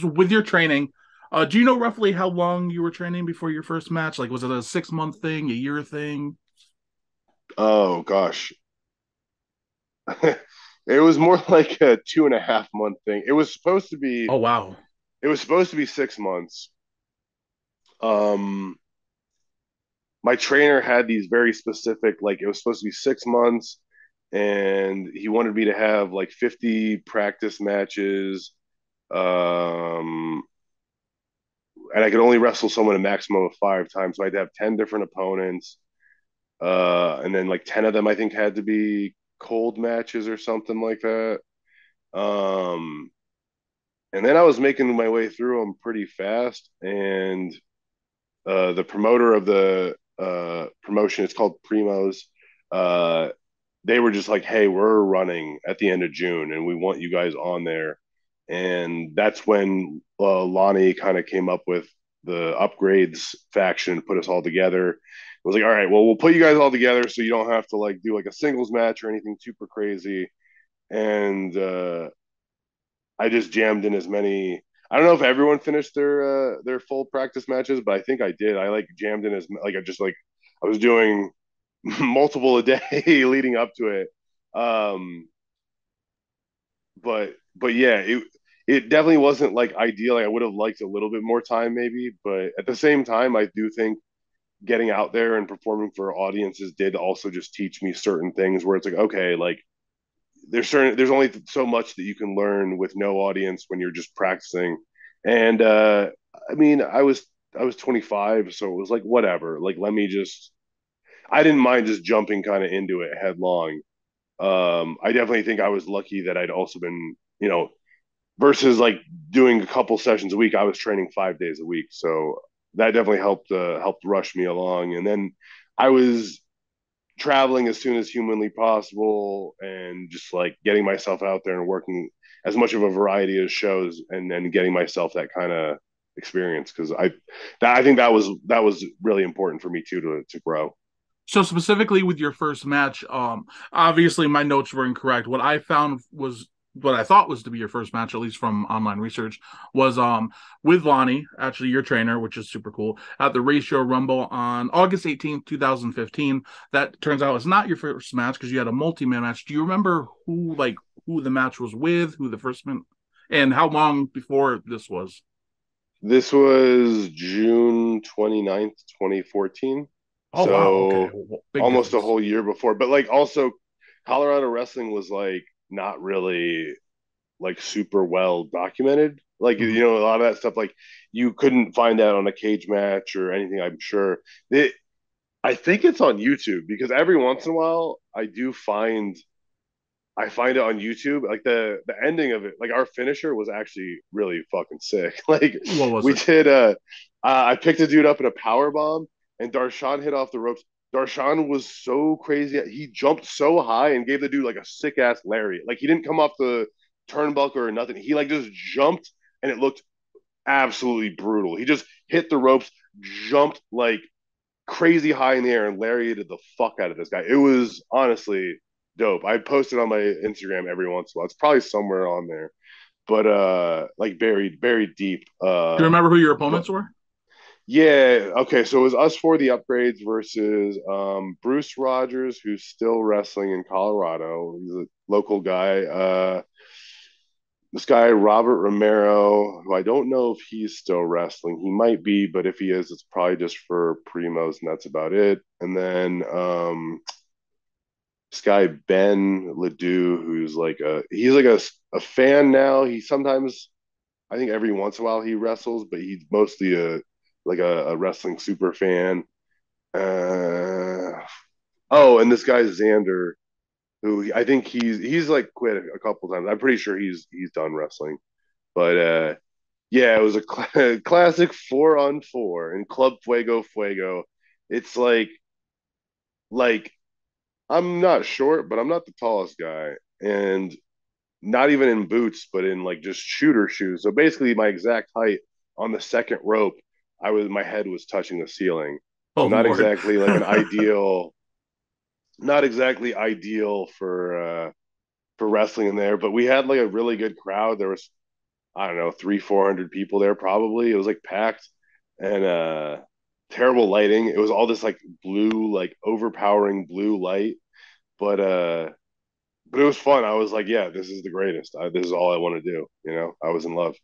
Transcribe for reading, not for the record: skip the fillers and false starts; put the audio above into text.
So with your training, do you know roughly how long you were training before your first match? Like, was it a 6 month thing, a year thing? Oh gosh. It was more like a 2.5 month thing. Oh wow. It was supposed to be 6 months. Um, my trainer had these very specific, like it was supposed to be 6 months, and he wanted me to have like 50 practice matches. Um, and I could only wrestle someone a maximum of 5 times. So I'd have 10 different opponents. And then like 10 of them I think had to be cold matches or something like that. Um, and then I was making my way through them pretty fast. And the promoter of the promotion, it's called Primos. Uh, they were just like, "Hey, we're running at the end of June, and we want you guys on there." And that's when Lonnie kind of came up with the upgrades faction, put us all together. It was like, "All right, well, we'll put you guys all together, so you don't have to like do like a singles match or anything super crazy." And I just jammed in as many. I don't know if everyone finished their full practice matches, but I think I did. I like jammed in as like I just like I was doing multiple a day leading up to it. Um, but yeah, it definitely wasn't like ideal. Like I would have liked a little bit more time maybe, but at the same time, I do think getting out there and performing for audiences did also just teach me certain things where it's like okay, like there's only so much that you can learn with no audience when you're just practicing. And I mean, I was 25, so it was like whatever. Like let me just I didn't mind just jumping kind of into it headlong. I definitely think I was lucky that I'd also been, versus like doing a couple sessions a week. I was training 5 days a week, so that definitely helped rush me along. And then I was traveling as soon as humanly possible and just like getting myself out there and working as much of a variety of shows and then getting myself that kind of experience because I think that was really important for me too to grow. So specifically with your first match, obviously my notes were incorrect. What I found was what I thought was to be your first match, at least from online research, was with Lonnie, actually your trainer, which is super cool, at the Ratio Rumble on August 18th, 2015. That turns out is not your first match because you had a multi-man match. Do you remember who the match was with, who the first man, and how long before this was? This was June 29th, 2014. Oh wow, okay, So well, big almost a difference. whole year before. But like also Colorado wrestling was like not really like super well documented. Like Mhm. a lot of that stuff like you couldn't find that on a cage match or anything, I'm sure. I think it's on YouTube because every once in a while I find it on YouTube. Like the ending of it, like our finisher was actually really fucking sick. Like What was we it? did I picked a dude up in a power bomb and Darshan hit off the ropes. Darshan was so crazy. He jumped so high and gave the dude like a sick ass lariat. Like he didn't come off the turnbuckle or nothing. He like just jumped and it looked absolutely brutal. He just hit the ropes, jumped like crazy high in the air and lariated the fuck out of this guy. It was honestly dope. I post it on my Instagram every once in a while. It's probably somewhere on there, but like buried deep. Do you remember who your But opponents were? yeah, okay. So it was us for the upgrades versus Bruce Rogers, who's still wrestling in Colorado. He's a local guy. This guy Robert Romero, who I don't know if he's still wrestling. He might be, but if he is, it's probably just for primos, and that's about it. And then this guy Ben Ledoux, who's like he's like a fan now. He sometimes, I think every once in a while he wrestles, but he's mostly a wrestling super fan. Uh, oh, and this guy Xander, who I think he's like quit a couple times. I'm pretty sure he's done wrestling. But yeah, it was a classic 4-on-4 in Club Fuego Fuego. It's like I'm not short, but I'm not the tallest guy, and not even in boots, but in like just shooter shoes. So basically, my exact height on the second rope, my head was touching the ceiling. Oh So not Lord. exactly like an ideal, not exactly ideal for wrestling in there. But we had like a really good crowd. There was I don't know, 300-400 people there probably. It was like packed and terrible lighting. It was all this like blue, like overpowering blue light, but it was fun. I was like, yeah, this is the greatest. This is all I want to do. I was in love.